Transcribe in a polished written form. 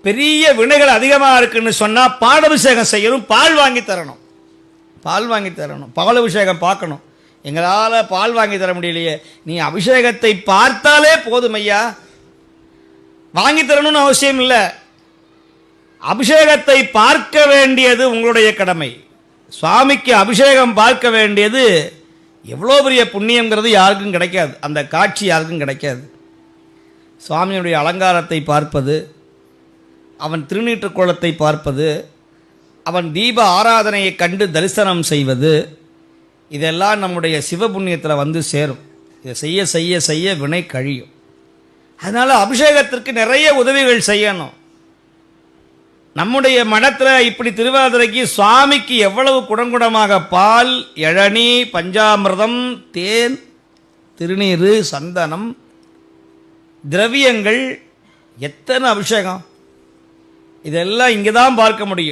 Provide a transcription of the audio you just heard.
பெரிய வினைகள் அதிகமாக இருக்குன்னு சொன்னால் பாலபிஷேகம் செய்யணும், பால் வாங்கி தரணும். பால் அபிஷேகம் பார்க்கணும். எங்களால் பால் வாங்கி தர முடியலையே, நீ அபிஷேகத்தை பார்த்தாலே போதும் ஐயா, வாங்கி தரணும்னு அவசியம் இல்லை. அபிஷேகத்தை பார்க்க வேண்டியது உங்களுடைய கடமை. சுவாமிக்கு அபிஷேகம் பார்க்க வேண்டியது எவ்வளோ பெரிய புண்ணியங்கிறது யாருக்கும் கிடைக்காது, அந்த காட்சி யாருக்கும் கிடைக்காது. சுவாமியுடைய அலங்காரத்தை பார்ப்பது, அவன் திருநீற்று கோலத்தை பார்ப்பது, அவன் தீப ஆராதனையை கண்டு தரிசனம் செய்வது, இதெல்லாம் நம்முடைய சிவபுண்ணியத்தில் வந்து சேரும். இதை செய்ய செய்ய செய்ய வினை கழியும். அதனால் அபிஷேகத்திற்கு நிறைய உதவிகள் செய்யணும். நம்முடைய மடத்தில் இப்படி திருவாதிரைக்கு சுவாமிக்கு எவ்வளவு குடங்குடமாக பால், இளநீ, பஞ்சாமிர்தம், தேன், திருநீர், சந்தனம், திரவியங்கள், எத்தனை அபிஷேகம், இதெல்லாம் இங்கே தான் பார்க்க முடியும்.